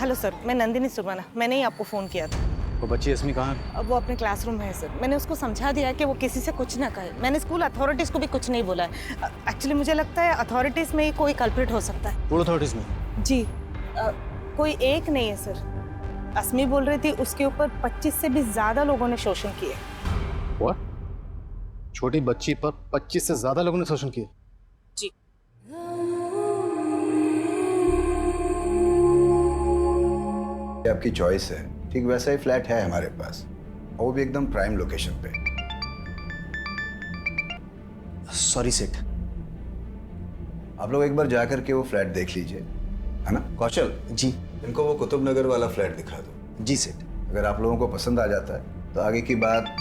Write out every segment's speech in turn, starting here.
Hello sir, मैं नंदिनी सुरवाना। मैंने ही आपको फ़ोन किया था। वो बच्ची अस्मी कहाँ है? अब वो अपने क्लासरूम में है सर। मैंने उसको समझा दिया है कि वो किसी से कुछ ना कहे। मैंने स्कूल अथॉरिटीज़ को भी कुछ नहीं बोला है। एक्चुअली मुझे लगता है अथॉरिटीज़ में ही कोई कल्प्रिट हो सकता है। फुल अथॉरिटीज में? जी, कोई एक नहीं है सर। अस्मी बोल रही थी उसके ऊपर 25 से भी ज़्यादा लोगों ने शोषण किए। What? छोटी बच्ची पर 25 से ज्यादा लोगों ने शोषण किया? जी। ये आपकी चॉइस है। ठीक वैसा ही फ्लैट है हमारे पास, और वो भी एकदम प्राइम लोकेशन पे। सॉरी सेठ। आप लोग एक बार जाकर के वो फ्लैट देख लीजिए, है ना? कौशल जी। इनको वो कुतुब नगर वाला फ्लैट दिखा दो। जी सेठ। अगर आप लोगों को पसंद आ जाता है तो आगे की बात।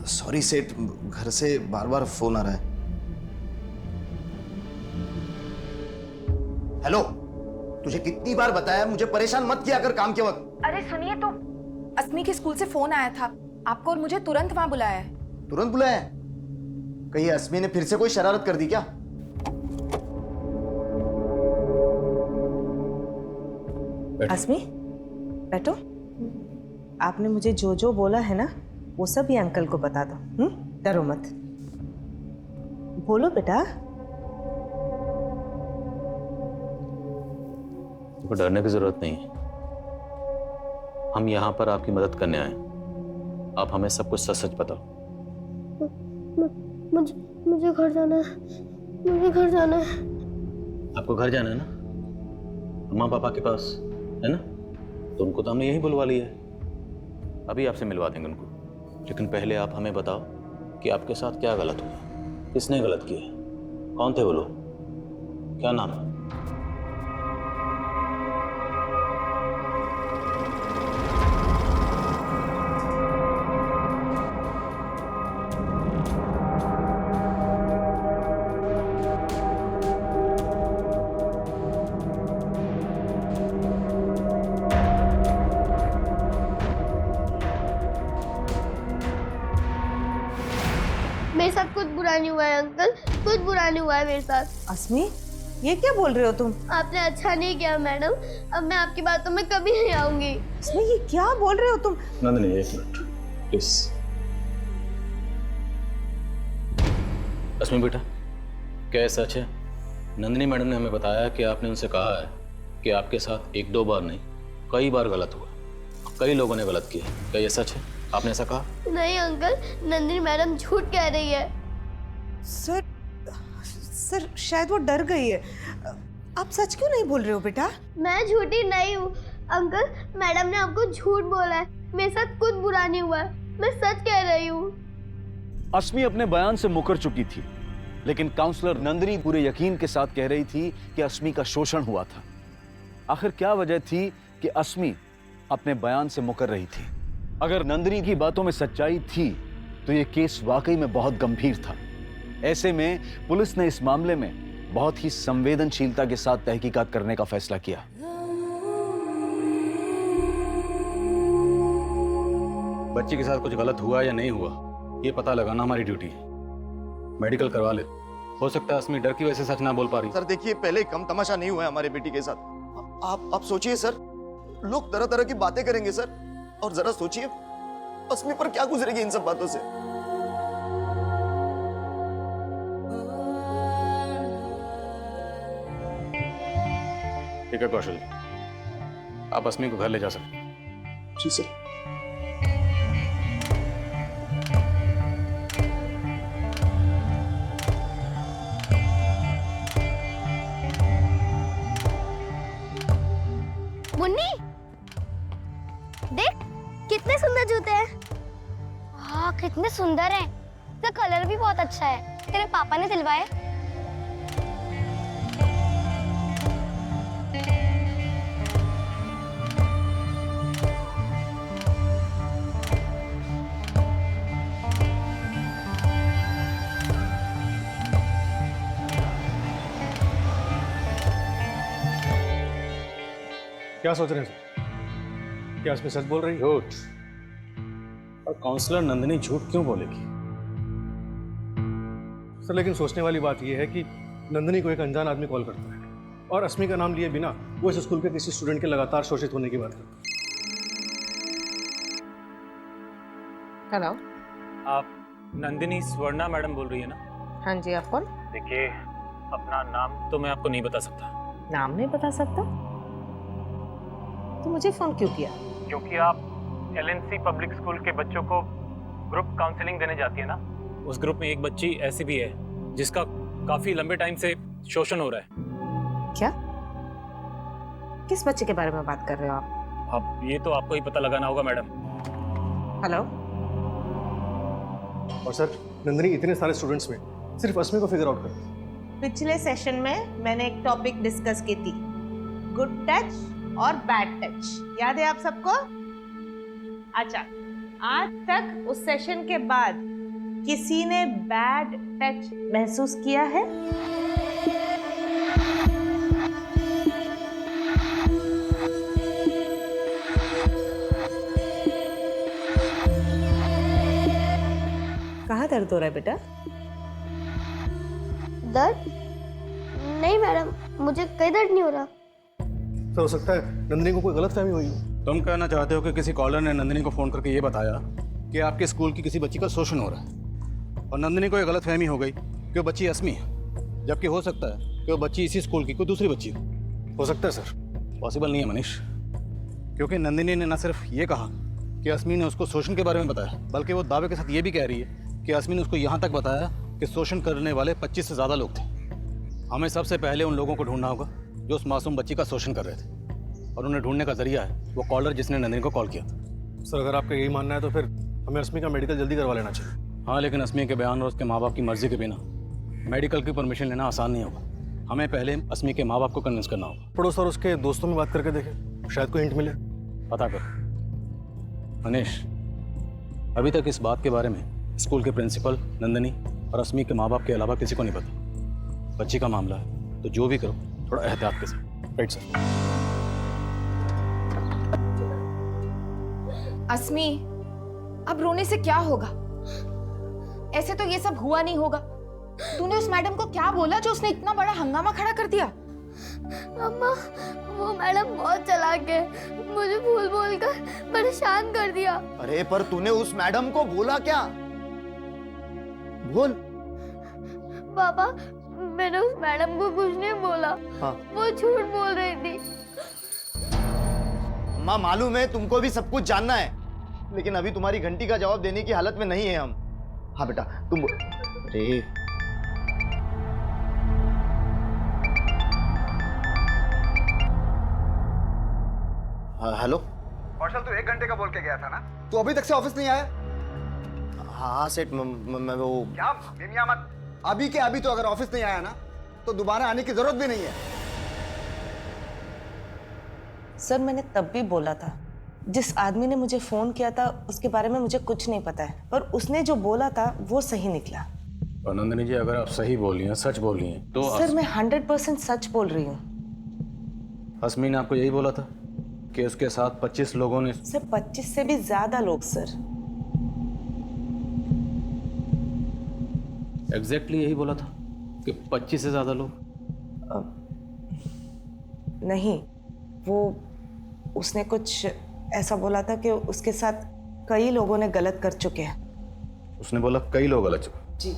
सॉरी सेठ, घर से बार बार फोन आ रहा है। हेलो, तुझे कितनी बार बताया मुझे परेशान मत किया कर काम के वक्त। अरे सुनिए तो, अस्मी के स्कूल से फोन आया था आपको और मुझे तुरंत वहां बुलाया है। तुरंत बुलाया? कहीं अस्मी ने फिर से कोई शरारत कर दी क्या? अस्मी, बैठो। आपने मुझे जो जो बोला है ना, वो सब ये अंकल को बता दो। डरो मत। बोलो बेटा। तो डरने की जरूरत नहीं है। हम यहाँ पर आपकी मदद करने आए। आप हमें सब कुछ सच सच बताओ। मुझे घर जाना है। मुझे घर जाना है। आपको घर जाना है ना? अम्मा पापा के पास है ना? तो उनको तो हमने यही बुलवा लिया है। अभी आपसे मिलवा देंगे उनको। लेकिन पहले आप हमें बताओ कि आपके साथ क्या गलत हुआ, किसने गलत किया, कौन थे वो लोग, क्या नाम है? मेरे साथ कुछ बुरा नहीं हुआ है अंकल, कुछ बुरा नहीं हुआ है मेरे साथ। अस्मी, ये क्या बोल रहे हो तुम? आपने अच्छा नहीं किया मैडम, अब मैं आपकी बातों में कभी नहीं आऊंगी। अस्मी, ये क्या बोल रहे हो तुम? नंदिनी, एक मिनट प्लीज। अस्मी बेटा, क्या ये सच है? नंदिनी मैडम ने हमें बताया कि आपने उनसे कहा है कि आपके साथ एक दो बार नहीं, कई बार गलत हुआ, कई लोगों ने गलत किया। क्या ये सच है? आपने ऐसा कहा? नहीं अंकल, नंदिनी मैडम झूठ कह रही है। सर शायद वो डर गई है। आप सच क्यों नहीं बोल रहे हो बेटा? मैं झूठी नहीं हूँ अंकल, मैडम ने आपको झूठ बोला है। मेरे साथ कुछ बुरा नहीं हुआ है, मैं सच कह रही हूँ। अस्मी अपने बयान से मुकर चुकी थी, लेकिन काउंसलर नंदिनी पूरे यकीन के साथ कह रही थी कि अस्मी का शोषण हुआ था। आखिर क्या वजह थी कि अस्मी अपने बयान से मुकर रही थी? अगर नंदिनी की बातों में सच्चाई थी तो यह केस वाकई में बहुत गंभीर था। ऐसे में पुलिस ने इस मामले में बहुत ही संवेदनशीलता के साथ तहकीकात करने का फैसला किया। बच्ची के साथ कुछ गलत हुआ या नहीं हुआ, ये पता लगाना हमारी ड्यूटी है। मेडिकल करवा ले। हो सकता है अस्मी डर की वजह से सच ना बोल पा रही। सर देखिए, पहले कम तमाशा नहीं हुआ है हमारे बेटी के साथ। आप सोचिए सर, लोग तरह तरह की बातें करेंगे सर। और जरा सोचिए अस्मी पर क्या गुजरेगी इन सब बातों से। ठीक है कौशल, आप अस्मी को घर ले जा सकते हैं। जी सर। मुन्नी, देख कितने सुंदर जूते हैं। हाँ कितने सुंदर हैं। इसका कलर भी बहुत अच्छा है। तेरे पापा ने सिलवाए? क्या सोच रहे हैं? क्या इसमें सच बोल रही है? झूठ। और काउंसलर नंदिनी झूठ क्यों बोलेगी? सर लेकिन सोचने वाली बात यह है कि नंदिनी को एक अनजान आदमी कॉल करता है और अस्मी का नाम लिए बिना वो इस स्कूल के किसी स्टूडेंट के लगातार शोषित होने की बात करता है। हेलो। आप नंदिनी स्वर्णा मैडम बोल रही है ना? हाँ जी, आप कौन? देखिए, अपना नाम तो मैं आपको नहीं बता सकता। नाम नहीं बता सकता? तो मुझे फोन क्यों किया? क्योंकि आप LNC पब्लिक स्कूल के बच्चों को ग्रुप काउंसलिंग देने जाती है ना। उस ग्रुप में एक बच्ची ऐसी भी है जिसका काफी लंबे टाइम से शोषण हो रहा है। क्या? किस बच्चे के बारे में बात कर रहे हो आप? अब ये तो आपको ही पता लगाना होगा मैडम। हेलो। और सर, नंदिनी इतने सारे स्टूडेंट्स में सिर्फ अस्मी को फिगर आउट करती है। पिछले सेशन में मैंने एक टॉपिक डिस्कस की थी, गुड टच और बैड टच। याद है आप सबको? अच्छा, आज तक उस सेशन के बाद किसी ने बैड टच महसूस किया है? कहाँ दर्द हो रहा है बेटा? दर्द? नहीं मैडम, मुझे कोई दर्द नहीं हो रहा। सर, हो सकता है नंदिनी को कोई गलतफहमी हुई हो। तुम कहना चाहते हो कि किसी कॉलर ने नंदिनी को फ़ोन करके ये बताया कि आपके स्कूल की किसी बच्ची का शोषण हो रहा है, और नंदिनी को ये गलतफहमी हो गई कि वो बच्ची अस्मी है, जबकि हो सकता है कि वो बच्ची इसी स्कूल की कोई दूसरी बच्ची हो सकता है सर। पॉसिबल नहीं है मनीष, क्योंकि नंदिनी ने न सिर्फ ये कहा कि अस्मी ने उसको शोषण के बारे में बताया, बल्कि वो दावे के साथ ये भी कह रही है कि अस्मी ने उसको यहाँ तक बताया कि शोषण करने वाले 25 से ज़्यादा लोग थे। हमें सबसे पहले उन लोगों को ढूंढना होगा जो उस मासूम बच्ची का शोषण कर रहे थे, और उन्हें ढूंढने का जरिया है वो कॉलर जिसने नंदिनी को कॉल किया था। सर, अगर आपका यही मानना है तो फिर हमें अस्मी का मेडिकल जल्दी करवा लेना चाहिए। हाँ, लेकिन अस्मी के बयान और उसके माँ बाप की मर्जी के बिना मेडिकल की परमिशन लेना आसान नहीं होगा। हमें पहले अस्मी के माँ बाप को कन्विंस करना होगा। पड़ोस और उसके दोस्तों में बात करके देखें, शायद कोई हिंट मिले। पता कर मनीष, अभी तक इस बात के बारे में स्कूल के प्रिंसिपल, नंदिनी और अस्मी के माँ बाप के अलावा किसी को नहीं पता। बच्ची का मामला है तो जो भी करो थोड़ा एहतियात के साथ। Right sir. अस्मी, अब रोने से क्या होगा? ऐसे तो ये सब हुआ नहीं होगा। तूने उस मैडम को क्या बोला जो उसने इतना बड़ा हंगामा खड़ा कर दिया? अम्मा, वो मैडम बहुत चालाक है, मुझे भूल बोल कर परेशान कर दिया। अरे पर तूने उस मैडम को बोला क्या? बोल। पापा, मैंने उस मैडम को कुछ नहीं बोला। हाँ। वो झूठ बोल रही थी। माँ, मालूम है तुमको भी सब कुछ जानना है, लेकिन अभी तुम्हारी घंटी का जवाब देने की हालत में नहीं है हम। हाँ बेटा, तुम अरे हेलो। कौशल, तू 1 घंटे का बोल के गया था ना? तू अभी तक से ऑफिस नहीं आया? हाँ सेठ, मैं वो क्या मिमिया मत। अभी के अभी तो अगर ऑफिस नहीं आया ना तो दोबारा आने की जरूरत भी नहीं है। सर, मैंने तब भी बोला था, जिस आदमी ने मुझे फोन किया था उसके बारे में मुझे कुछ नहीं पता है, पर उसने जो बोला था वो सही निकला। और नंदिनी जी, अगर आप सही बोल रही हैं, सच बोल रही हैं, तो सर मैं 100% सच बोल रही हूँ। अस्मी ने आपको यही बोला था कि उसके साथ 25 लोगों ने? सर 25 से भी ज्यादा लोग सर। एग्जैक्टली यही बोला था कि 25 से ज्यादा लोग? नहीं, वो उसने कुछ ऐसा बोला था कि उसके साथ कई लोगों ने गलत कर चुके हैं। उसने बोला कई लोग गलत चुके? जी।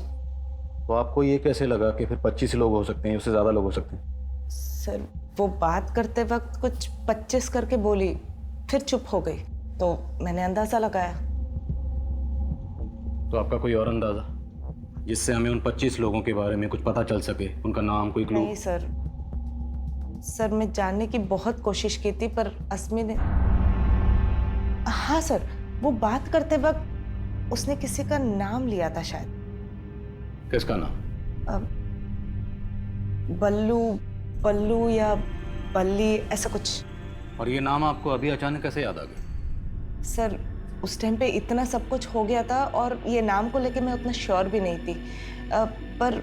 तो आपको ये कैसे लगा कि फिर 25 लोग हो सकते हैं, उससे ज्यादा लोग हो सकते हैं? सर वो बात करते वक्त कुछ 25 करके बोली, फिर चुप हो गई, तो मैंने अंदाजा लगाया। तो आपका कोई और अंदाजा जिससे हमें उन 25 लोगों के बारे में कुछ पता चल सके, उनका नाम, कोई क्लू? नहीं सर, मैं जानने की बहुत कोशिश की थी, पर अस्मी ने, हाँ सर, वो बात करते वक्त उसने किसी का नाम लिया था शायद। किसका नाम? बल्लू या बल्ली, ऐसा कुछ। और ये नाम आपको अभी अचानक कैसे याद आ गया? सर उस टाइम पे इतना सब कुछ हो गया था और ये नाम को लेके मैं उतना श्योर भी नहीं थी, पर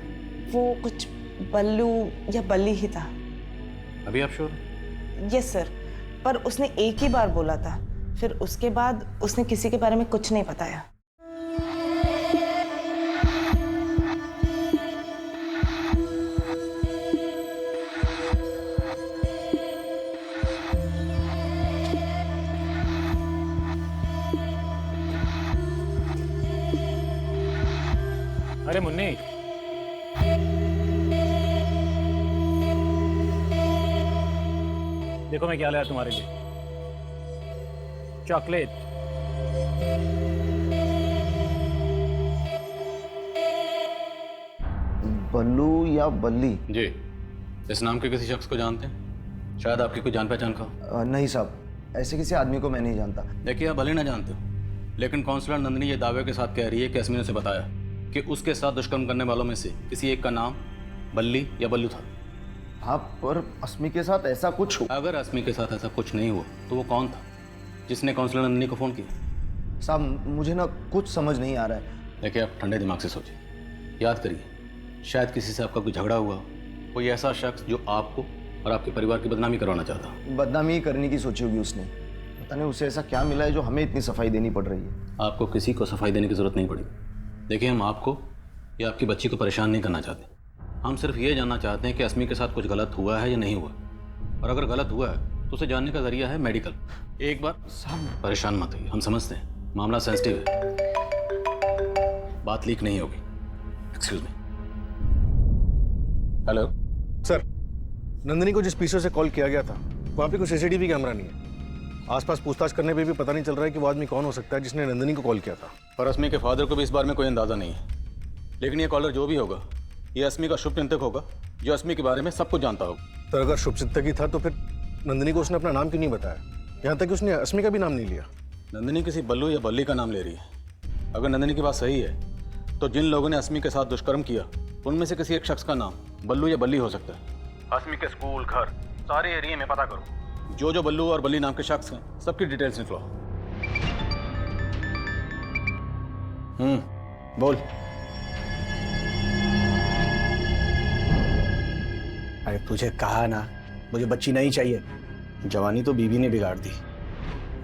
वो कुछ बल्लू या बल्ली ही था। अभी आप श्योर? यस सर, पर उसने एक ही बार बोला था, फिर उसके बाद उसने किसी के बारे में कुछ नहीं बताया। अरे मुन्नी, देखो मैं क्या लाया तुम्हारे लिए, चॉकलेट। बल्लू या बल्ली? जी, इस नाम के किसी शख्स को जानते हैं? शायद आपकी कोई जान पहचान का हो। नहीं साहब, ऐसे किसी आदमी को मैं नहीं जानता। देखिए, आप भले ना जानते हो, लेकिन काउंसलर नंदिनी ये दावे के साथ कह रही है कि अस्मी ने उसे बताया कि उसके साथ दुष्कर्म करने वालों में से किसी एक का नाम बल्ली या बल्लू था। हाँ, पर अस्मी के साथ ऐसा कुछ अगर अस्मी के साथ ऐसा कुछ नहीं हुआ तो वो कौन था जिसने काउंसलर नंदिनी को फ़ोन किया? साहब, मुझे ना कुछ समझ नहीं आ रहा है। देखिए, आप ठंडे दिमाग से सोचिए, याद करिए, शायद किसी से आपका कोई झगड़ा हुआ हो, कोई ऐसा शख्स जो आपको और आपके परिवार की बदनामी करवाना चाहता हो। बदनामी करने की सोची होगी उसने। पता नहीं उसे ऐसा क्या मिला है जो हमें इतनी सफाई देनी पड़ रही है। आपको किसी को सफाई देने की जरूरत नहीं पड़ी। देखिए, हम आपको या आपकी बच्ची को परेशान नहीं करना चाहते। हम सिर्फ ये जानना चाहते हैं कि अस्मी के साथ कुछ गलत हुआ है या नहीं हुआ, और अगर गलत हुआ है तो उसे जानने का जरिया है मेडिकल। एक बार साहब, परेशान मत होइए, हम समझते हैं मामला सेंसिटिव है, बात लीक नहीं होगी। Excuse me. Hello sir, Nandini को जिस पीछे से कॉल किया गया था वहाँ पे कोई सीसीटीवी कैमरा नहीं है। आसपास पूछताछ करने पे भी पता नहीं चल रहा है कि वो आदमी कौन हो सकता है जिसने नंदिनी को कॉल किया था। और अस्मी के फादर को भी इस बारे में कोई अंदाज़ा नहीं है, लेकिन ये कॉलर जो भी होगा ये अस्मी का शुभचिंतक होगा जो अस्मी के बारे में सब कुछ जानता होगा। तो अगर शुभचिंतक ही था तो फिर नंदिनी को उसने अपना नाम क्यों नहीं बताया? यहाँ तक कि उसने अस्मी का भी नाम नहीं लिया। नंदिनी किसी बल्लू या बल्ली का नाम ले रही है। अगर नंदिनी की बात सही है तो जिन लोगों ने अस्मी के साथ दुष्कर्म किया उनमें से किसी एक शख्स का नाम बल्लू या बल्ली हो सकता है। अस्मी के स्कूल, घर, सारे एरिया में पता करो। जो बल्लू और बल्ली नाम के शख्स हैं सबकी डिटेल्स निकलो। बोल। अरे तुझे कहा ना, मुझे बच्ची नहीं चाहिए। जवानी तो बीवी ने बिगाड़ दी,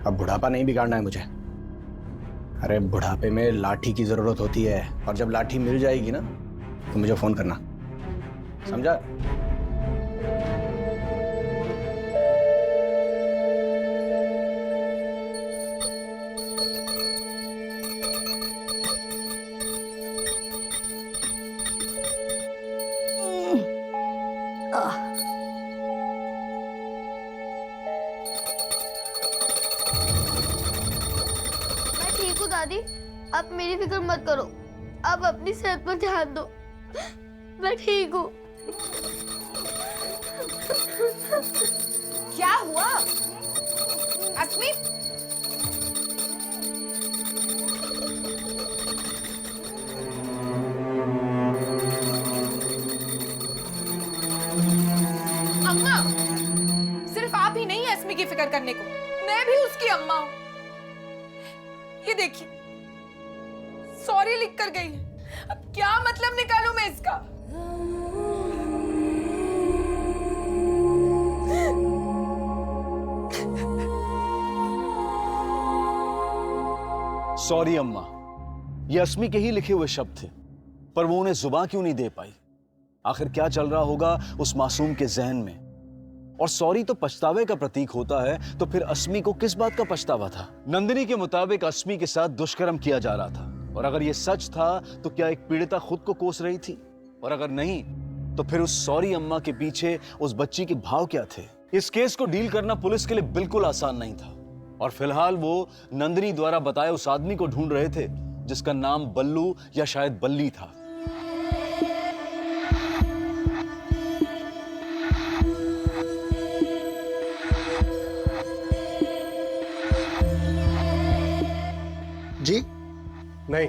अब बुढ़ापा नहीं बिगाड़ना है मुझे। अरे बुढ़ापे में लाठी की जरूरत होती है, और जब लाठी मिल जाएगी ना तो मुझे फोन करना, समझा? मैं ठीक हूँ दादी, आप मेरी फिक्र मत करो। आप अपनी सेहत पर ध्यान दो। मैं ठीक हूँ। क्या हुआ अस्मी? अम्मा, सिर्फ आप ही नहीं है अस्मी की फिक्र करने को, मैं भी उसकी अम्मा हूं। ये देखिए, सॉरी लिख कर गई है। अब क्या मतलब निकालूं मैं इसका? सॉरी अम्मा, ये अस्मी के ही लिखे हुए शब्द थे, पर वो उन्हें जुबान क्यों नहीं दे पाई? आखिर क्या चल रहा होगा उस मासूम के जहन में? और सॉरी तो पछतावे का प्रतीक होता है, तो फिर अस्मी को किस बात का पछतावा था? नंदिनी के मुताबिक अस्मी के साथ दुष्कर्म किया जा रहा था, और अगर ये सच था तो क्या एक पीड़िता खुद को कोस रही थी? और अगर नहीं तो फिर उस सॉरी अम्मा के पीछे उस बच्ची के भाव क्या थे? इस केस को डील करना पुलिस के लिए बिल्कुल आसान नहीं था, और फिलहाल वो नंदिनी द्वारा बताए उस आदमी को ढूंढ रहे थे जिसका नाम बल्लू या शायद बल्ली था। जी नहीं,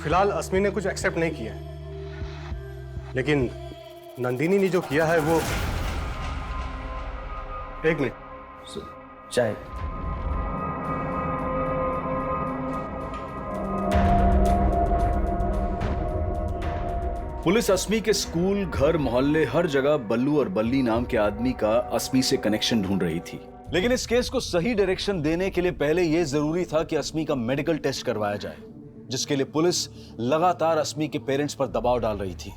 फिलहाल अस्मी ने कुछ एक्सेप्ट नहीं किया है, लेकिन नंदिनी ने जो किया है वो। एक मिनट, चाय। पुलिस अस्मी के स्कूल, घर, मोहल्ले, हर जगह बल्लू और बल्ली नाम के आदमी का अस्मी से कनेक्शन ढूंढ रही थी। लेकिन इस केस को सही डायरेक्शन देने के लिए पहले यह जरूरी था कि अस्मी का मेडिकल टेस्ट करवाया जाए, जिसके लिए पुलिस लगातार अस्मी के पेरेंट्स पर दबाव डाल रही थी।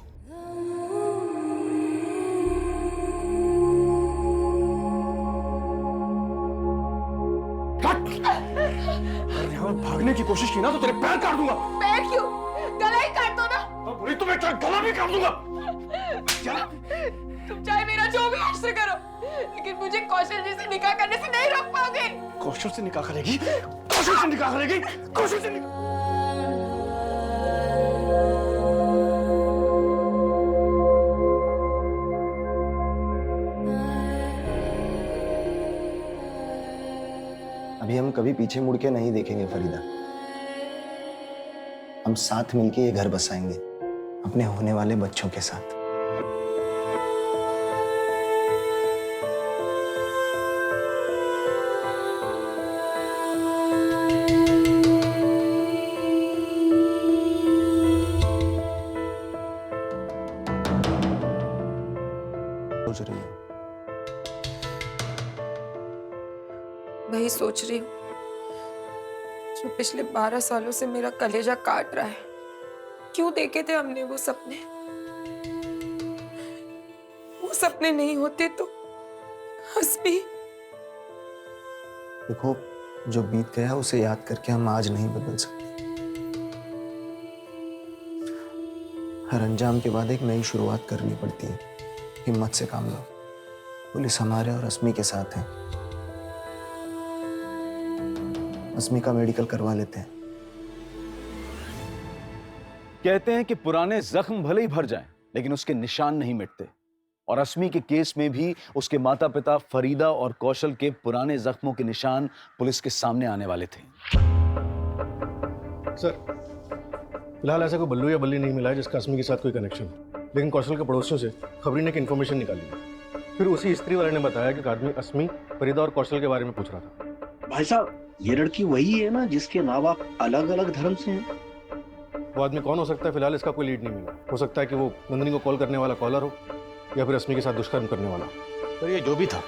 भागने की कोशिश की ना तो तेरे पैर काट दूंगा। पैर क्यों? गला ही काट दो ना। पूरी तुम्हें गला भी काट दूंगा। तुम चाहे मेरा जो भी आश्रय करो, लेकिन मुझे कौशल जी से निकाह करने से नहीं रोक पाओगे। कौशल से निकाह करेगी? कौशल से निकाह करेगी? कौशल से निकाह। अभी हम कभी पीछे मुड़ के नहीं देखेंगे फरीदा। हम साथ मिलके ये घर बसाएंगे अपने होने वाले बच्चों के साथ। सोच रही हूँ, वही सोच रही हूँ जो पिछले 12 सालों से मेरा कलेजा काट रहा है। क्यों देखे थे हमने वो सपने? वो सपने नहीं होते तो हस्बी। देखो, जो बीत गया उसे याद करके हम आज नहीं बदल सकते। हर अंजाम के बाद एक नई शुरुआत करनी पड़ती है। हिम्मत से काम लो। पुलिस हमारे और अस्मी के साथ है। अस्मी का मेडिकल करवा लेते हैं। कहते हैं कि पुराने जख्म भले ही भर जाएं, लेकिन उसके निशान नहीं मिटते। और अस्मी के केस में भी उसके माता पिता फरीदा और कौशल के पुराने जख्मों के निशान पुलिस के सामने आने वाले थे। सर, फिलहाल ऐसा कोई बल्लू या बल्ली नहीं मिला है जिसका अस्मी के साथ कोई कनेक्शन हो। लेकिन कौशल के पड़ोसियों से खबरी ने एक इन्फॉर्मेशन निकाली है। फिर उसी स्त्री वाले ने बताया कि एक आदमी अस्मी, फरीदा और कौशल के बारे में पूछ रहा था। भाई साहब, ये लड़की वही है ना जिसके माँ बाप अलग अलग धर्म से हैं? वो आदमी कौन हो सकता है, फिलहाल इसका कोई लीड नहीं मिला। हो सकता है कि वो नंदिनी को कॉल करने वाला कॉलर हो या फिर अस्मी के साथ दुष्कर्म करने वाला। पर ये जो भी था,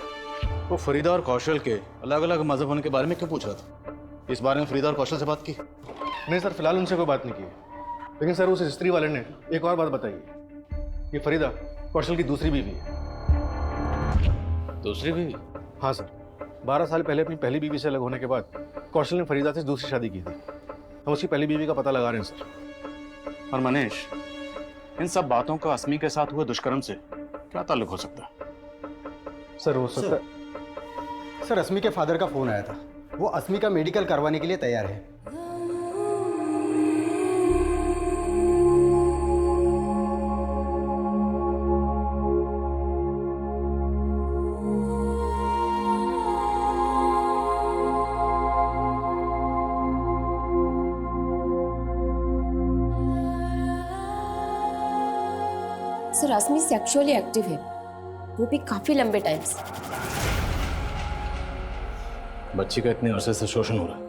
वो फरीदा और कौशल के अलग अलग मजहब होने के बारे में क्यों पूछ रहा था? इस बारे में फरीदा और कौशल से बात की? नहीं सर, फिलहाल उनसे कोई बात नहीं की। लेकिन सर, उस स्त्री वाले ने एक और बात बताई। ये फरीदा कौशल की दूसरी बीवी है। दूसरी बीवी? हाँ सर, 12 साल पहले अपनी पहली बीवी से अलग होने के बाद कौशल ने फरीदा से दूसरी शादी की थी। हम उसकी पहली बीवी का पता लगा रहे हैं सर। और मनीष, इन सब बातों का अस्मी के साथ हुए दुष्कर्म से क्या ताल्लुक हो सकता है? सर, हो सकता है। सर, अस्मी के फादर का फोन आया था। वो अस्मी का मेडिकल करवाने के लिए तैयार है। सर, अस्मी सेक्सुअली एक्टिव है, वो भी काफी लंबे टाइम से। बच्ची का इतने अरसे से शोषण हो रहा है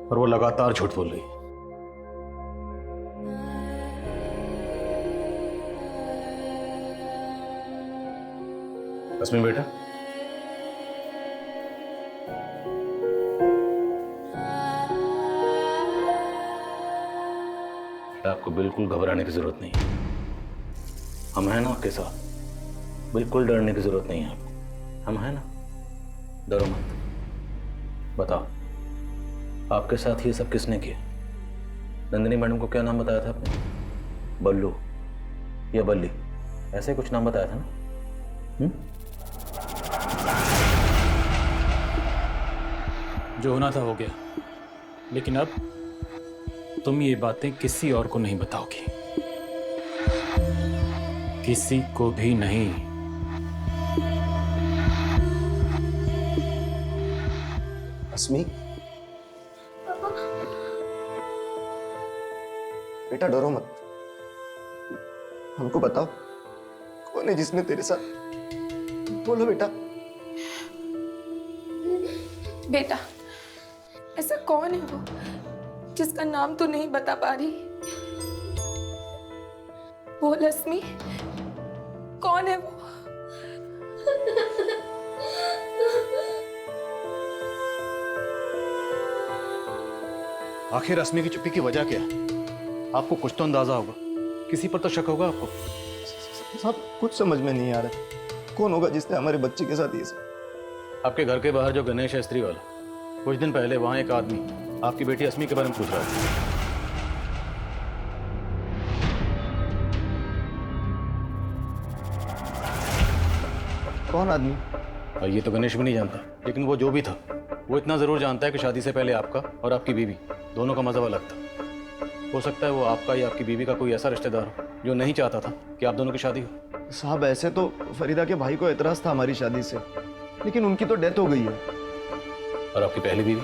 और वो लगातार झूठ बोल रही है। अस्मी बेटा, आपको बिल्कुल घबराने की जरूरत नहीं है। हम हैं ना आपके साथ। बिल्कुल डरने की जरूरत नहीं है आपको। हम हैं ना, डरो मत। बताओ, आपके साथ ये सब किसने किया? नंदिनी मैडम को क्या नाम बताया था आपने? बल्लू या बल्ली, ऐसे कुछ नाम बताया था ना? जो होना था हो गया, लेकिन अब तुम ये बातें किसी और को नहीं बताओगी। किसी को भी नहीं। अस्मी, बेटा डरो मत। हमको बताओ, कौन है जिसने तेरे साथ? बोलो बेटा। बेटा, ऐसा कौन है वो जिसका नाम तू नहीं बता पा रही? बोल अस्मी, कौन है वो? आखिर अस्मी की चुप्पी की वजह क्या? आपको कुछ तो अंदाजा होगा, किसी पर तो शक होगा आपको। साहब, कुछ समझ में नहीं आ रहा। कौन होगा जिसने हमारे बच्चे के साथ ये सब? आपके घर के बाहर जो गणेश है, स्त्री वाला, कुछ दिन पहले वहां एक आदमी आपकी बेटी अस्मी के बारे में पूछ रहा था। कौन आदमी? और ये तो गणेश भी नहीं जानता, लेकिन वो जो भी था वो इतना ज़रूर जानता है कि शादी से पहले आपका और आपकी बीवी दोनों का मज़हब अलग था। हो सकता है वो आपका या आपकी बीवी का कोई ऐसा रिश्तेदार हो जो नहीं चाहता था कि आप दोनों की शादी हो। साहब ऐसे तो फरीदा के भाई को एतराज था हमारी शादी से, लेकिन उनकी तो डेथ हो गई है। और आपकी पहली बीवी,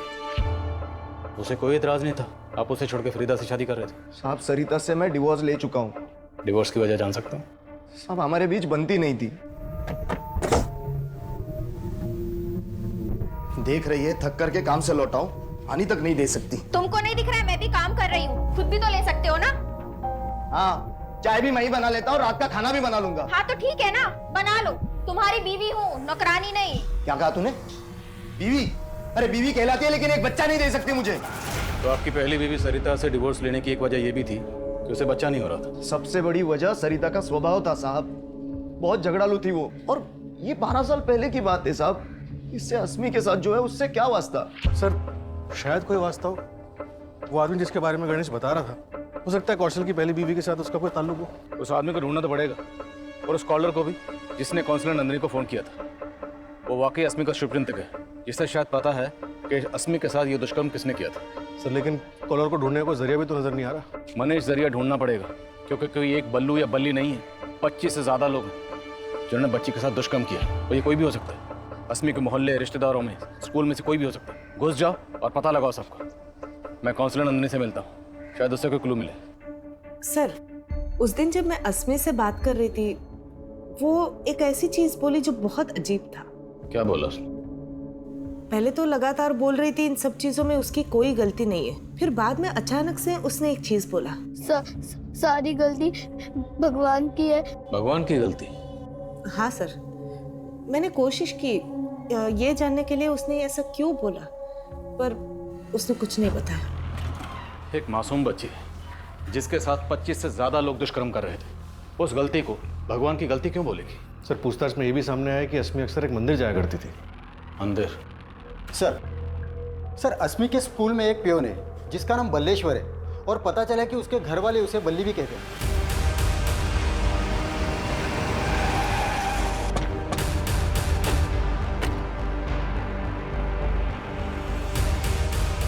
उसे कोई एतराज़ नहीं था, आप उसे छोड़ के फरीदा से शादी कर रहे थे। साहब सरिता से मैं डिवोर्स ले चुका हूँ। डिवोर्स की वजह जान सकता हूँ? साहब हमारे बीच बनती नहीं थी। देख रही है, थक करके काम से लौटाओ, पानी तक नहीं दे सकती। तुमको नहीं दिख रहा है मैं भी काम कर रही हूँ, खुद भी तो ले सकते हो ना। हाँ, चाय भी मैं ही बना लेता हूँ, रात का खाना भी बना लूंगा। हाँ तो ठीक है ना, बना लो, तुम्हारी बीवी हूँ, नौकरानी नहीं। क्या कहा तूने? बीवी? अरे बीवी कहलाती है लेकिन एक बच्चा नहीं दे सकती मुझे। तो आपकी पहली बीवी सरिता से डिवोर्स लेने की एक वजह यह भी थी कि उसे बच्चा नहीं हो रहा था। सबसे बड़ी वजह सरिता का स्वभाव था साहब, बहुत झगड़ालू थी वो, और ये 12 साल पहले की बात है साहब। इससे अस्मी के साथ जो है उससे क्या वास्ता? सर शायद कोई वास्ता हो, वो आदमी जिसके बारे में गणेश बता रहा था, हो सकता है कौशल की पहली बीवी के साथ उसका कोई ताल्लुक हो। उस आदमी को ढूंढना तो पड़ेगा, और उस कॉलर को भी जिसने काउंसलर नंदिनी को फोन किया था। वो वाकई अस्मी का शुभचिंतक है, जिससे शायद पता है कि अस्मी के साथ ये दुष्कर्म किसने किया था। सर लेकिन कॉलर को ढूंढने का कोई जरिया भी तो नजर नहीं आ रहा। मनीष, जरिया ढूंढना पड़ेगा, क्योंकि कोई एक बल्लू या बल्ली नहीं है, 25 से ज्यादा लोग हैं जिन्होंने बच्ची के साथ दुष्कर्म किया। और ये कोई भी हो सकता है, अस्मी के मोहल्ले, रिश्तेदारों में, स्कूल में से कोई भी हो सकता है। घुस जाओ और पता लगाओ सबका। मैं काउंसलर नंदिनी से मिलता हूँ, शायद उससे कोई क्लू मिले। सर, उस दिन जब मैं अस्मी से बात कर रही थी, वो एक ऐसी चीज बोली जो बहुत अजीब था। क्या बोला उसने? पहले तो लगातार बोल रही थी इन सब चीजों में उसकी कोई गलती नहीं है, फिर बाद में अचानक से उसने एक चीज बोला, सारी गलती भगवान की है। भगवान की गलती? हाँ सर, मैंने कोशिश की ये जानने के लिए उसने ऐसा क्यों बोला, पर उसने कुछ नहीं बताया। एक मासूम बच्ची जिसके साथ 25 से ज्यादा लोग दुष्कर्म कर रहे थे, उस गलती को भगवान की गलती क्यों बोलेगी? सर पूछताछ में ये भी सामने आया कि अस्मी अक्सर एक मंदिर जाया करती थी। मंदिर? सर अस्मी के स्कूल में एक पियोन है जिसका नाम बल्लेश्वर है, और पता चला कि उसके घर वाले उसे बल्ली भी कहते हैं।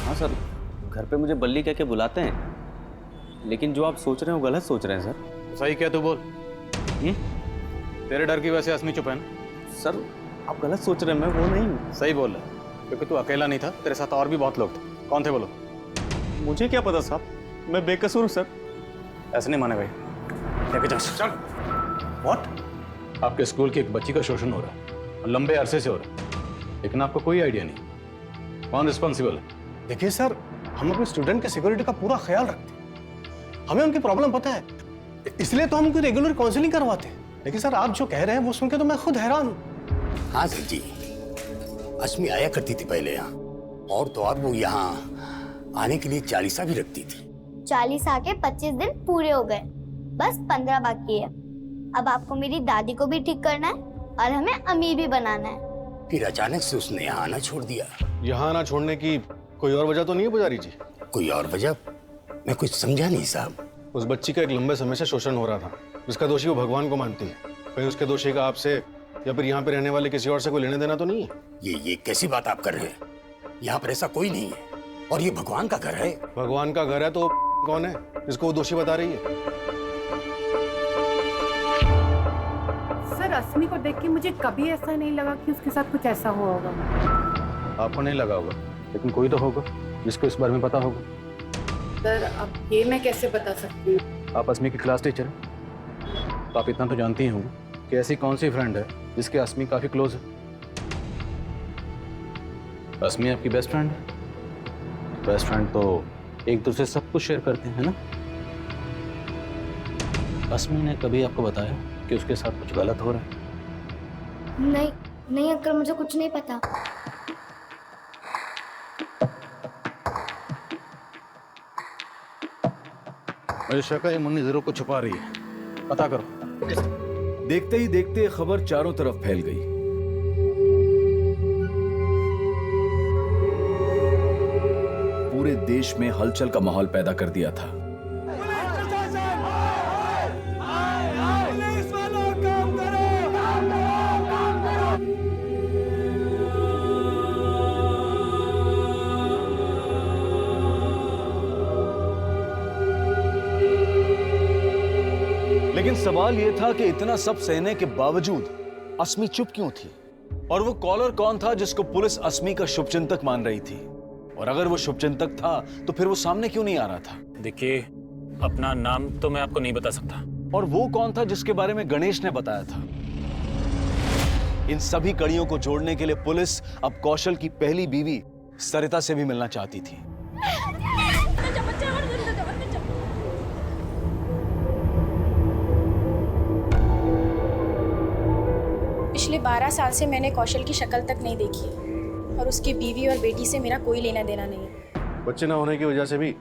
हाँ सर, घर पे मुझे बल्ली कह के बुलाते हैं, लेकिन जो आप सोच रहे हो गलत सोच रहे हैं सर। सही क्या तू बोल? तेरे डर की वजह से अस्मी चुप है ना? सर आप गलत सोच रहे हैं, मैं वो नहीं हूँ। सही बोल रहा है, क्योंकि तू अकेला नहीं था, तेरे साथ और भी बहुत लोग थे। कौन थे बोलो? मुझे क्या पता साहब, मैं बेकसूर हूँ सर। ऐसे नहीं माने भाई, लेके जा। चल। व्हाट? आपके स्कूल की एक बच्ची का शोषण हो रहा है, और लंबे अरसे से हो रहा है, लेकिन आपको कोई आइडिया नहीं। कौन रिस्पॉन्सिबल है? देखिए सर, हम अपने स्टूडेंट के सिक्योरिटी का पूरा ख्याल रखते हैं, हमें उनकी प्रॉब्लम पता है, इसलिए तो हम उनकी रेगुलर काउंसलिंग करवाते हैं। लेकिन सर आप जो कह रहे हैं वो सुन के तो मैं खुद हैरान हूँ। हाँ सर जी, अस्मी आया करती थी पहले यहाँ, और तो और वो यहाँ आने के लिए 40 भी रखती थी। 40 आके 25 दिन पूरे हो गए, बस 15 बाकी है। अब आपको मेरी दादी को भी ठीक करना है और हमें अमीर भी बनाना है। फिर अचानक से उसने यहाँ आना छोड़ दिया। यहाँ आना छोड़ने की कोई और वजह तो नहीं है पुजारी जी? कोई और वजह? मैं कुछ समझा नहीं साहब। उस बच्ची का एक लंबे समय से शोषण हो रहा था, जिसका दोषी वो भगवान को मानती है। कहीं उसके दोषी का आपसे या फिर यहाँ पे रहने वाले किसी और से कोई लेने देना तो नहीं है? ये कैसी बात आप कर रहे हैं? यहाँ पर ऐसा कोई नहीं है, और ये भगवान का घर है। भगवान का घर है तो कौन है जिसको वो दोषी बता रही है? सर अस्मी को देख के मुझे कभी ऐसा नहीं लगा कि उसके साथ कुछ ऐसा हुआ होगा। आपको नहीं लगा होगा, लेकिन कोई तो होगा जिसको इस बारे में पता होगा। सर अब ये मैं कैसे बता सकती हूँ? आप अस्मी की क्लास टीचर हैं, तो आप इतना तो जानती ही होंगे कि ऐसी कौन सी फ्रेंड है जिसके अस्मी काफी क्लोज है। अस्मी आपकी बेस्ट फ्रेंड है? बेस्ट फ्रेंड तो एक दूसरे से सब कुछ शेयर करते हैं ना? अस्मी ने कभी आपको बताया कि उसके साथ कुछ गलत हो रहा है? नहीं अंकल, मुझे कुछ नहीं पता। मुझे शक है ये मुन्नी जरूर कुछ छुपा रही है, पता करो। देखते ही देखते खबर चारों तरफ फैल गई। पूरे देश में हलचल का माहौल पैदा कर दिया था। लेकिन सवाल यह था कि इतना सब सहने के बावजूद अस्मी चुप क्यों थी? और वो कॉलर कौन था जिसको पुलिस अस्मी का शुभचिंतक मान रही थी? और अगर वो शुभचिंतक था तो फिर वो सामने क्यों नहीं आ रहा था? देखिए, अपना नाम तो मैं आपको नहीं बता सकता। और वो कौन था जिसके बारे में गणेश ने बताया था? इन सभी कड़ियों को जोड़ने के लिए पुलिस अब कौशल की पहली बीवी सरिता से भी मिलना चाहती थी। पिछले 12 साल से मैंने कौशल की शक्ल तक नहीं देखी और उसकी बीवी और बेटी से मेरा कोई लेना देना नहीं है। बच्चे ना होने की वजह से भी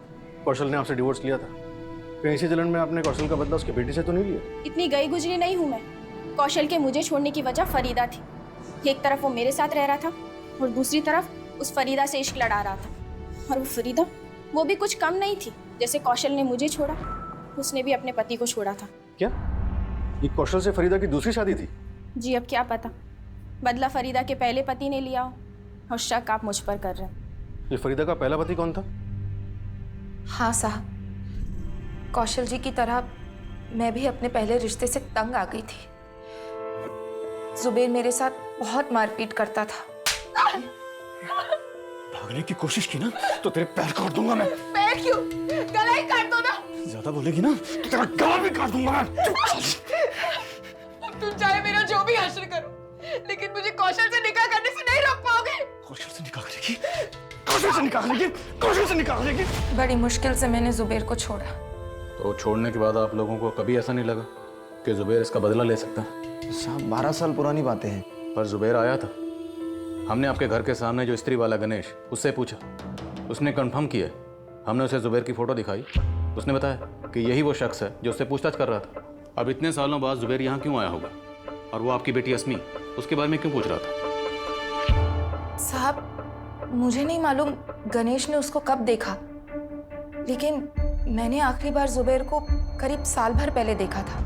कौशल ने आपसे डिवोर्स लिया था। कहीं इसी जलन में आपने कौशल का बदला उसकी बेटी से तो नहीं लिया? इतनी गई गुजरी नहीं हूँ मैं। कौशल के मुझे छोड़ने की वजह फरीदा थी। एक तरफ वो मेरे साथ रह रहा था और दूसरी तरफ उस फरीदा से इश्क लड़ा रहा था। और वो फरीदा, वो भी कुछ कम नहीं थी। जैसे कौशल ने मुझे छोड़ा, उसने भी अपने पति को छोड़ा था। क्या ये कौशल से फरीदा की दूसरी शादी थी? जी, अब क्या पता, बदला फरीदा के पहले पति ने लिया हो और शक आप मुझ पर कर रहे हैं। ये फरीदा का पहला पति कौन था? हाँ साहब, कौशल जी की तरह मैं भी अपने पहले रिश्ते से तंग आ गई थी। जुबेर मेरे साथ बहुत मारपीट करता था। भागने की कोशिश की ना तो तेरे पैर काट दूंगा मैं। पैर क्यों? गला ही काट दो ना। ज्यादा बोलेगी ना तो तेरा गला भी काट दूंगा मैं। अब तुम चाहे मेरा जो भी हश्र करो, लेकिन मुझे कौशल से निकाह करने से नहीं रोक पाओगे। कौशल से निकाह करेगी? कौशल से निकाह करेगी? कौशल से निकाह करेगी? बड़ी मुश्किल से मैंने जुबेर को छोड़ा। तो छोड़ने के बाद आप लोगों को कभी ऐसा नहीं लगा कि जुबेर इसका बदला ले सकता है? साहब 12 साल पुरानी बातें हैं। पर जुबेर आया था। हमने आपके घर के सामने जो स्त्री वाला गणेश, उससे पूछा, उसने कंफर्म किया। हमने उसे जुबेर की फोटो दिखाई, उसने बताया कि यही वो शख्स है जो उससे पूछताछ कर रहा था। अब इतने सालों बाद जुबेर यहाँ क्यों आया होगा? और वो आपकी बेटी अस्मी, उसके बारे में क्यों पूछ रहा था? साहब, मुझे नहीं मालूम गणेश ने उसको कब देखा, लेकिन मैंने आखिरी बार जुबेर को करीब साल भर पहले देखा था,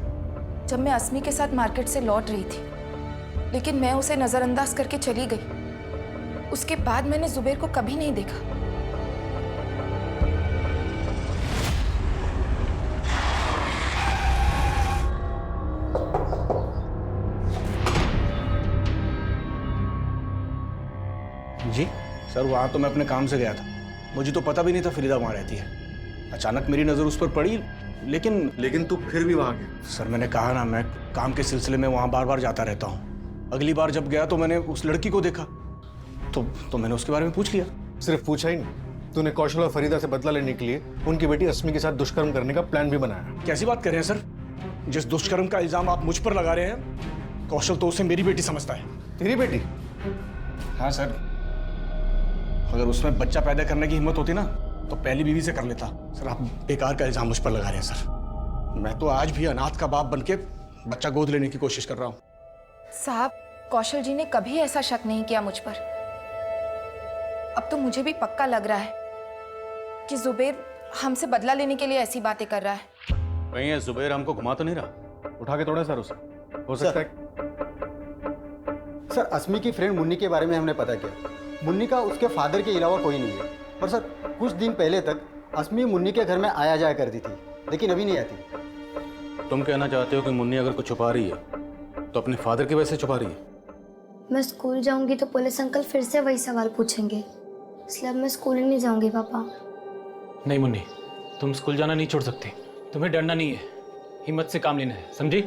जब मैं अस्मी के साथ मार्केट से लौट रही थी। लेकिन मैं उसे नजरअंदाज करके चली गई। उसके बाद मैंने जुबेर को कभी नहीं देखा। जी सर, वहाँ तो मैं अपने काम से गया था। मुझे तो पता भी नहीं था फरीदा वहाँ रहती है। अचानक मेरी नज़र उस पर पड़ी, लेकिन तू फिर भी वहाँ गया? सर मैंने कहा ना, मैं काम के सिलसिले में वहाँ बार बार जाता रहता हूँ। अगली बार जब गया तो मैंने उस लड़की को देखा, तो मैंने उसके बारे में पूछ लिया। सिर्फ पूछा ही नहीं, तूने कौशल और फरीदा से बदला लेने के लिए उनकी बेटी अस्मी के साथ दुष्कर्म करने का प्लान भी बनाया। कैसी बात कर रहे हैं सर? जिस दुष्कर्म का इल्जाम आप मुझ पर लगा रहे हैं, कौशल तो उसे मेरी बेटी समझता है। तेरी बेटी? हाँ सर, अगर उसमें बच्चा पैदा करने की हिम्मत होती ना तो पहली बीवी से कर लेता। सर आप बेकार का इल्जाम मुझ पर लगा रहे हैं सर। मैं तो आज भी अनाथ का बाप बनके बच्चा गोद लेने की कोशिश कर रहा हूँ। साहब, कौशल जी ने कभी ऐसा शक नहीं किया मुझ पर। अब तो मुझे भी पक्का लग रहा है कि जुबेर हमसे बदला लेने के लिए ऐसी बातें कर रहा है। कहीं ये जुबेर हमको घुमा तो नहीं रहा? उठा के तोड़े सर उसे, हो सकता है। सर अस्मी की फ्रेंड मुन्नी के बारे में हमने पता किया। मुन्नी का उसके फादर के अलावा कोई नहीं है। और सर कुछ दिन पहले तक अस्मी मुन्नी के घर में आया जाया करती थी, लेकिन अभी नहीं आती। तुम कहना चाहते हो कि मुन्नी अगर कुछ छुपा रही है तो अपने फादर की वजह से छुपा रही है? मैं स्कूल जाऊंगी तो पुलिस अंकल फिर से वही सवाल पूछेंगे, इसलिए अब मैं स्कूल ही नहीं जाऊंगी पापा। नहीं मुन्नी, तुम स्कूल जाना नहीं छोड़ सकते। तुम्हें डरना नहीं है, हिम्मत से काम लेना है, समझी?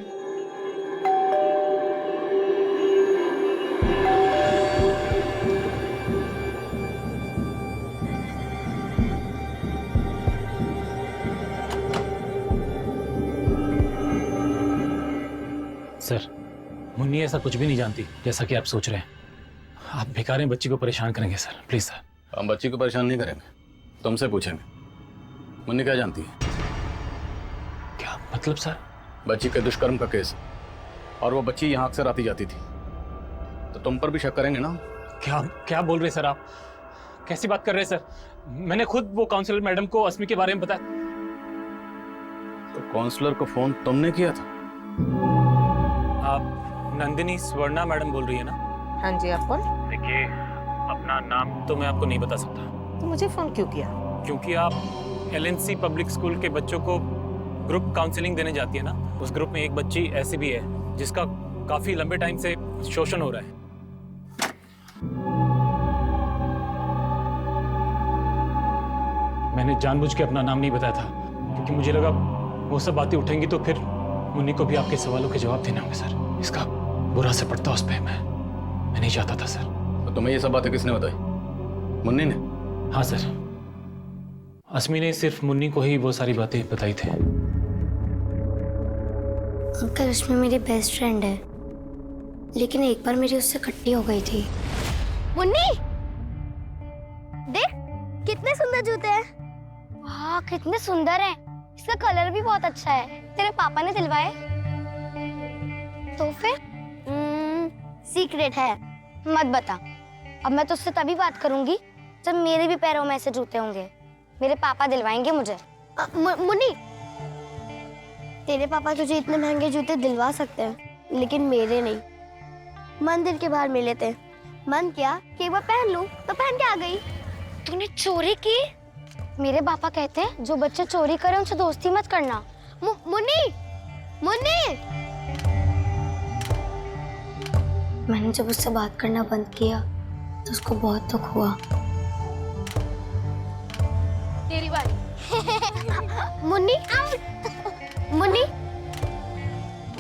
सर, मुन्नी ऐसा कुछ भी नहीं जानती जैसा कि आप सोच रहे हैं। आप बेकार बच्ची को परेशान करेंगे सर, प्लीज सर। हम बच्ची को परेशान नहीं करेंगे, तुमसे पूछेंगे मुन्नी क्या जानती है। क्या मतलब सर? बच्ची के दुष्कर्म का केस, और वो बच्ची यहाँ अक्सर आती जाती थी, तो तुम पर भी शक करेंगे ना? क्या क्या बोल रहे सर आप? कैसी बात कर रहे हैं सर? मैंने खुद वो काउंसलर मैडम को अस्मी के बारे में बताया। तो काउंसलर को फोन तुमने किया था? आप नंदिनी स्वर्णा मैडम बोल रही है ना? हाँ जी, आप कौन? देखिए, अपना नाम तो मैं आपको नहीं बता सकता। तो मुझे फोन क्यों किया? क्योंकि आप LNC पब्लिक स्कूल के बच्चों को ग्रुप काउंसलिंग देने जाती है ना, उस ग्रुप में एक बच्ची ऐसी भी है जिसका काफी लंबे टाइम से शोषण हो रहा है। मैंने जानबूझ के अपना नाम नहीं बताया था क्योंकि मुझे लगा वो सब बातें उठेंगी तो फिर मुन्नी को भी आपके सवालों के जवाब देने होंगे सर। इसका बुरा असर पड़ता उस पर। मैं नहीं चाहता था सर। तो तुम्हें ये सब बातें किसने बताई? मुन्नी ने? हाँ सर, अस्मी ने सिर्फ मुन्नी को ही वो सारी बातें बताई थी। अंकल, अस्मी मेरी बेस्ट फ्रेंड है, लेकिन एक बार मेरी उससे खट्टी हो गई थी। मुन्नी, देख कितने सुंदर जूते हैं। वाह, कितने सुंदर हैं। इसका कलर भी बहुत अच्छा है। तेरे पापा ने दिलवाए? तो फिर सीक्रेट है, मत बता। अब मैं तुझसे तभी बात करूंगी जब मेरे भी पैरों में ऐसे जूते होंगे। मेरे पापा दिलवाएंगे मुझे। मुन्नी, तेरे पापा तुझे इतने महंगे जूते दिलवा सकते हैं, लेकिन मेरे नहीं। मंदिर के बाहर मिले थे, मन किया कि एक बार पहन लूं, तो पहन के आ गई। तूने चोरी की? मेरे पापा कहते हैं जो बच्चे चोरी करे उनसे दोस्ती मत करना। मुन्नी, मुन्नी! मैंने जब उससे बात करना बंद किया तो उसको बहुत दुख हुआ। तेरी बारी। मुन्नी, मुन्नी,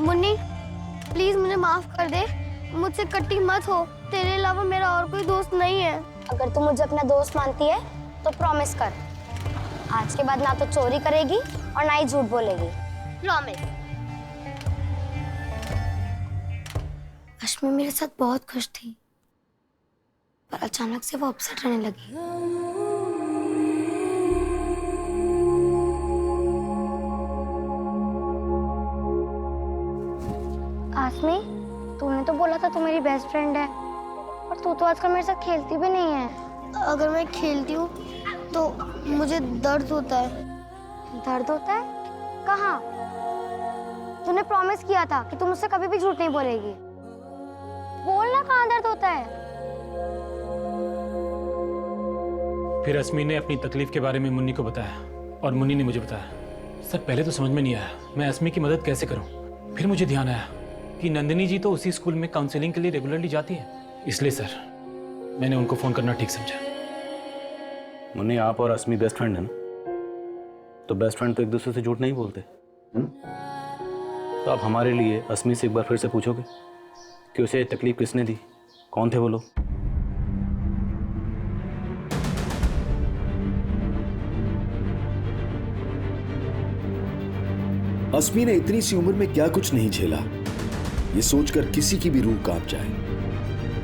मुन्नी, प्लीज मुझे माफ कर दे। मुझसे कट्टी मत हो। तेरे अलावा मेरा और कोई दोस्त नहीं है। अगर तू मुझे अपना दोस्त मानती है तो प्रॉमिस कर, आज के बाद ना तो चोरी करेगी और ना ही झूठ बोलेगी। प्रॉमिस। अश्मी मेरे साथ बहुत खुश थी, पर अचानक से वो अपसेट रहने लगी। आसमी, तूने तो बोला था तू मेरी बेस्ट फ्रेंड है, और तू तो आजकल मेरे साथ खेलती भी नहीं है। अगर मैं खेलती हूँ तो मुझे दर्द होता है। दर्द होता है? कहाँ? तूने प्रॉमिस किया था कि तू मुझसे कभी भी झूठ नहीं बोलेगी। बोलना, कहाँ दर्द होता है? फिर अस्मी ने अपनी तकलीफ के बारे में मुन्नी को बताया और मुन्नी ने मुझे बताया। सर, पहले तो समझ में नहीं आया मैं अस्मी की मदद कैसे करूं। फिर मुझे ध्यान आया कि नंदिनी जी तो उसी स्कूल में काउंसलिंग के लिए रेगुलरली जाती है, इसलिए सर मैंने उनको फोन करना ठीक समझा। मुन्नी, आप और अस्मी बेस्ट फ्रेंड है ना? तो बेस्ट फ्रेंड तो एक दूसरे से झूठ नहीं बोलते। तो आप हमारे लिए अस्मी से एक बार फिर से पूछोगे कि उसे तकलीफ किसने दी, कौन थे वो लोग? अस्मी ने इतनी सी उम्र में क्या कुछ नहीं झेला, ये सोचकर किसी की भी रूह कांप जाए।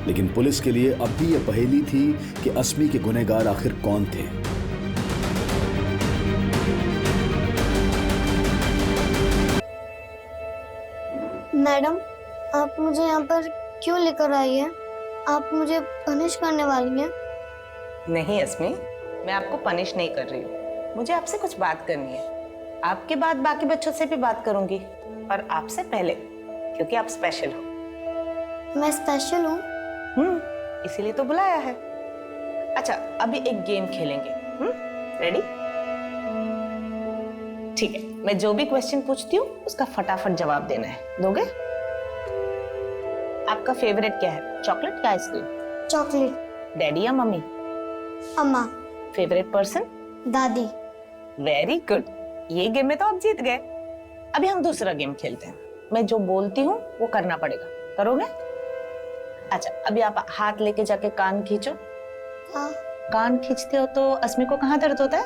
लेकिन पुलिस के लिए अब भी यह पहेली थी कि अस्मी के गुनहगार आखिर कौन थे। मैडम, आप मुझे यहाँ पर क्यों लेकर आई हैं? आप मुझे पनिश करने वाली हैं? नहीं अस्मी, मैं आपको पनिश नहीं कर रही हूँ। मुझे आपसे कुछ बात करनी है। आपके बाद बाकी बच्चों से भी बात करूंगी, और आपसे पहले, क्योंकि आप स्पेशल हो। मैं स्पेशल हूँ? इसीलिए तो बुलाया है। अच्छा, अभी एक गेम खेलेंगे। रेडी? ठीक है, मैं जो भी क्वेश्चन पूछती हूँ उसका फटाफट जवाब देना है। दोगे? आपका फेवरेट क्या है, चॉकलेट या आइसक्रीम? चॉकलेट। डैडी या मम्मी? अम्मा। Favourite person? दादी। वेरी गुड, ये गेम में तो आप जीत गए। अभी हम दूसरा गेम खेलते हैं। मैं जो बोलती हूँ वो करना पड़ेगा, करोगे? अच्छा, अभी आप हाथ लेके जाके कान खींचो। हाँ। कान खींचते हो तो अस्मी को कहाँ दर्द होता है?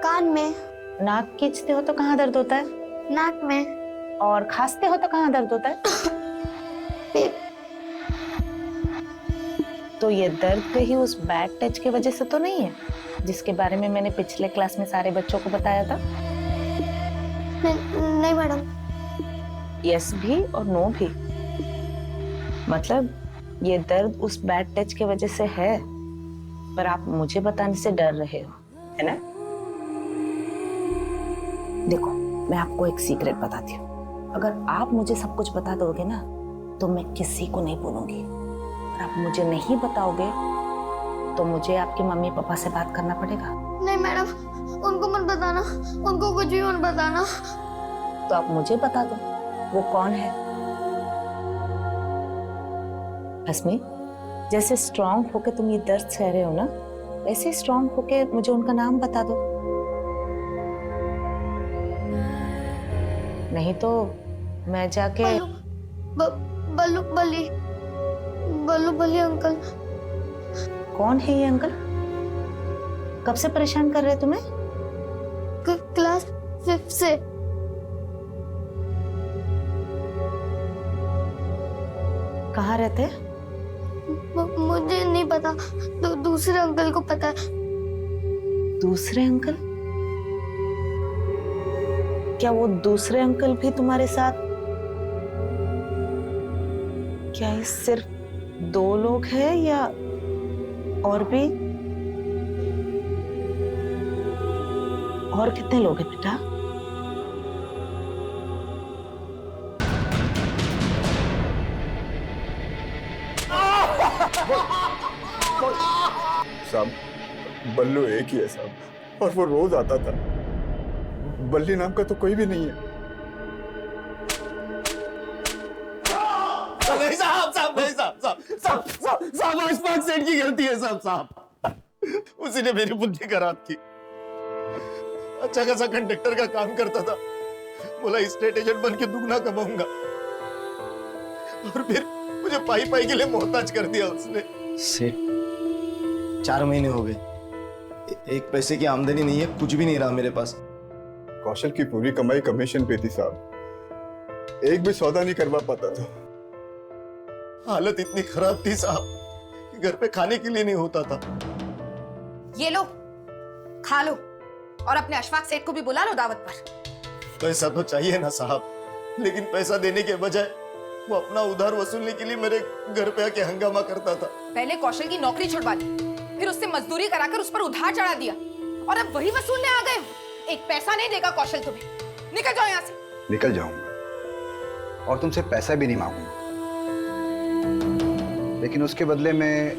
कान में। नाक खींचते हो तो कहाँ दर्द होता है? नाक में। और खांसते हो तो कहाँ दर्द होता है? तो ये दर्द कहीं उस बैड टच की वजह से तो नहीं है जिसके बारे में मैंने पिछले क्लास में सारे बच्चों को बताया था? नहीं मैडम। यस भी और नो भी। मतलब ये दर्द उस बैड टच की वजह से है, पर आप मुझे बताने से डर रहे हो, है ना? देखो, मैं आपको एक सीक्रेट बताती हूँ। अगर आप मुझे सब कुछ बता दोगे ना तो मैं किसी को नहीं बोलूंगी। और आप मुझे नहीं बताओगे तो मुझे आपके मम्मी पापा से बात करना पड़ेगा। नहीं मैडम, उनको मत बताना, उनको कुछ भी मत बताना। तो आप मुझे बता दो वो कौन है। अस्मी, जैसे स्ट्रांग होके तुम ये दर्द सह रहे हो ना, वैसे स्ट्रांग होके मुझे उनका नाम बता दो, नहीं तो मैं जाके बल्लू बली, बल्लू बली अंकल। कौन है ये अंकल? कब से परेशान कर रहे हैं तुम्हें? क्लास 5 से। कहाँ रहते हैं? मुझे नहीं पता, दूसरे अंकल को पता है। दूसरे अंकल? क्या वो दूसरे अंकल भी तुम्हारे साथ? क्या ये सिर्फ 2 लोग हैं या और भी? और कितने लोग हैं बेटा? साहब, बल्लू एक ही है साहब, और वो रोज आता था। बल्ली नाम का तो कोई भी नहीं है। नहीं साहब, साहब नहीं साहब, साहब साहब साहब साहब अशफाक सेठ की गलती है साहब, साहब उसी ने मेरी बुद्धि खराब की। अच्छा खासा कंडक्टर का काम करता था, बोला स्टेट एजेंट बन के दुगना कमाऊंगा, और फिर मुझे पाई पाई के लिए मोहताज कर दिया उसने। सेठ 4 महीने हो गए, एक पैसे की आमदनी नहीं है, कुछ भी नहीं रहा मेरे पास। कौशल की पूरी कमाई कमीशन पे थी साहब, एक भी सौदा नहीं करवा पाता था। हालत इतनी खराब थी साहब कि घर पे खाने के लिए नहीं होता था। ये लो, खा लो, और अपने अशफाक सेठ को भी बुला लो दावत पर। पैसा तो चाहिए ना साहब, लेकिन पैसा देने के बजाय वो अपना उधार वसूलने के लिए मेरे घर पे आके हंगामा करता था। पहले कौशल की नौकरी छुड़वा दी, फिर उससे मजदूरी कराकर उस पर उधार चढ़ा दिया, और अब वही वसूलने आ गए हो। एक पैसा नहीं देगा कौशल तुम्हें। निकल जाओ यहाँ से। निकल जाऊंगा और तुमसे पैसा भी नहीं मांगूंगा, लेकिन उसके बदले में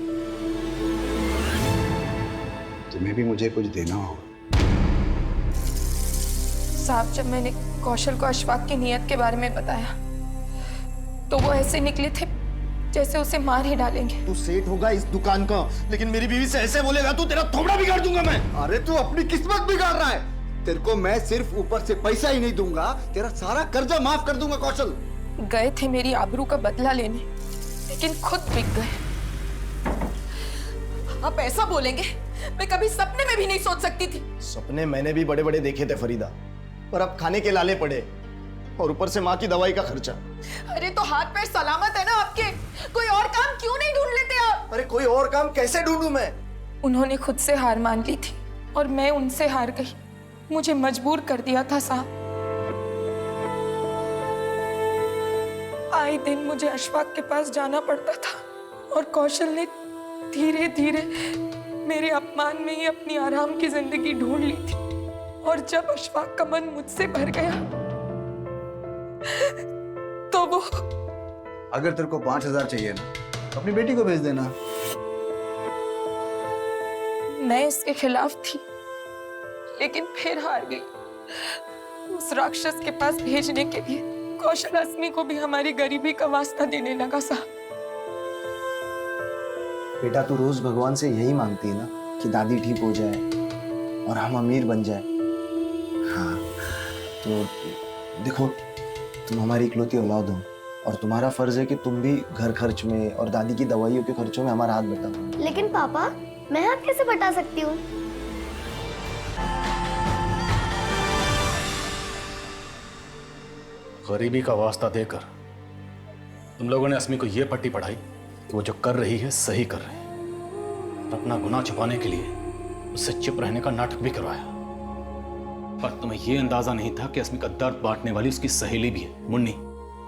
तुम्हें भी मुझे कुछ देना होगा। साहब, जब मैंने कौशल को अशफाक की नीयत के बारे में बताया तो वो ऐसे निकले थे जैसे उसे मार ही डालेंगे। तू सेठ होगा इस दुकान का, लेकिन मेरी बीवी से ऐसे बोलेगा तो तेरा थोबड़ा बिगाड़ दूंगा मैं। अरे तू अपनी किस्मत बिगाड़ रहा है। तेरे को मैं सिर्फ ऊपर से पैसा ही नहीं दूंगा, तेरा सारा कर्जा माफ कर दूंगा कौशल। गए थे मेरी आबरू का बदला लेने, लेकिन खुद बिक गए। आप ऐसा बोलेंगे मैं कभी सपने में भी नहीं सोच सकती थी। सपने मैंने भी बड़े बड़े देखे थे फरीदा, पर अब खाने के लाले पड़े, और ऊपर से माँ की दवाई का खर्चा। अरे तो हाथ पैर सलामत है ना आपके, कोई और काम क्यों नहीं ढूंढ लेते आप? अरे कोई और काम कैसे ढूंढूं मैं? उन्होंने खुद से हार मान ली थी और मैं उनसे हार गई। मुझे मजबूर कर दिया था साहब। आए दिन मुझे अशफाक के पास जाना पड़ता था, और कौशल ने धीरे धीरे मेरे अपमान में ही अपनी आराम की जिंदगी ढूंढ ली थी। और जब अशफाक का मन मुझसे भर गया तो वो। अगर तेरे को 5000 चाहिए ना, अपनी बेटी को भेज देना। मैं इसके खिलाफ थी, लेकिन फिर हार गई। उस राक्षस के पास भेजने के लिए कौशल अस्मी को भी हमारी गरीबी का वास्ता देने लगा साहब। बेटा, तू रोज भगवान से यही मांगती है ना कि दादी ठीक हो जाए और हम अमीर बन जाए। हाँ, तो देखो, तुम हमारी इकलौती औलाद हो, और तुम्हारा फर्ज है कि तुम भी घर खर्च में और दादी की दवाइयों के खर्चों में हमारा हाथ बटाओ। लेकिन पापा, मैं हाथ कैसे बटा सकती हूँ? गरीबी का वास्ता देकर तुम लोगों ने अस्मी को यह पट्टी पढ़ाई कि वो जो कर रही है सही कर रही है, और अपना गुनाह छुपाने के लिए उससे चुप रहने का नाटक भी करवाया। पर तुम्हें यह अंदाजा नहीं था कि अस्मी का दर्द बांटने वाली उसकी सहेली भी है, मुन्नी,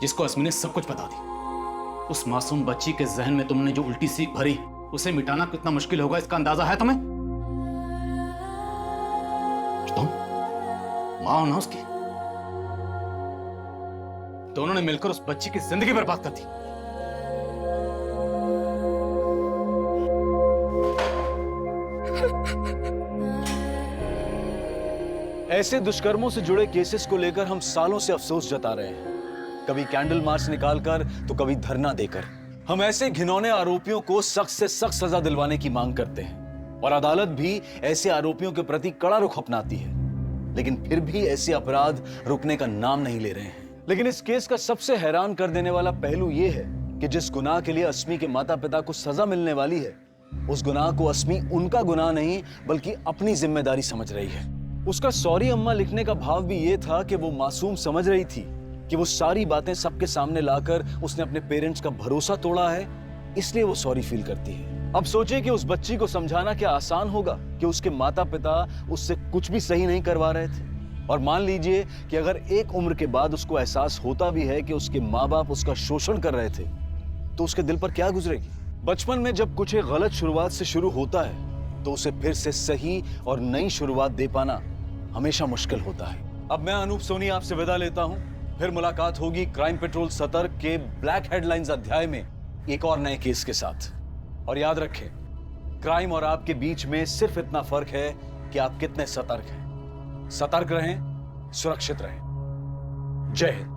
जिसको अस्मी ने सब कुछ बता दी। उस मासूम बच्ची के जहन में तुमने जो उल्टी सीख भरी, उसे मिटाना कितना मुश्किल होगा इसका अंदाजा है तुम्हें? तुम मां हो ना उसकी, दोनों ने मिलकर उस बच्ची की जिंदगी बर्बाद कर दी। ऐसे दुष्कर्मों से जुड़े केसेस को लेकर हम सालों से अफसोस जता रहे हैं, कभी कैंडल मार्च निकालकर तो कभी धरना देकर। हम ऐसे घिनौने आरोपियों को सख्त से सख्त सजा दिलवाने की मांग करते हैं और अदालत भी ऐसे आरोपियों के प्रति कड़ा रुख अपनाती है, लेकिन फिर भी ऐसे अपराध रुकने का नाम नहीं ले रहे हैं। लेकिन इस केस का सबसे हैरान कर देने वाला पहलू यह है कि जिस गुनाह के लिए अस्मी के माता पिता को सजा मिलने वाली है, उस गुनाह को अस्मी उनका गुनाह नहीं बल्कि अपनी जिम्मेदारी समझ रही है। उसका सॉरी अम्मा लिखने का भाव भी यह था कि वो मासूम समझ रही थी कि वो सारी बातें सबके सामने लाकर उसने अपने पेरेंट्स का भरोसा तोड़ा है, इसलिए वो सॉरी फील करती है। अब सोचे कि उस बच्ची को समझाना क्या आसान होगा कि उसके माता पिता उससे कुछ भी सही नहीं करवा रहे थे। और मान लीजिए कि अगर एक उम्र के बाद उसको एहसास होता भी है कि उसके माँ बाप उसका शोषण कर रहे थे, तो उसके दिल पर क्या गुजरेगी। बचपन में जब कुछ एक गलत शुरुआत से शुरू होता है तो उसे फिर से सही और नई शुरुआत दे पाना हमेशा मुश्किल होता है। अब मैं अनूप सोनी आपसे विदा लेता हूं, फिर मुलाकात होगी क्राइम पेट्रोल सतर्क के ब्लैक हेडलाइंस अध्याय में एक और नए केस के साथ। और याद रखें, क्राइम और आपके बीच में सिर्फ इतना फर्क है कि आप कितने सतर्क हैं। सतर्क रहें, सुरक्षित रहें। जय हिंद।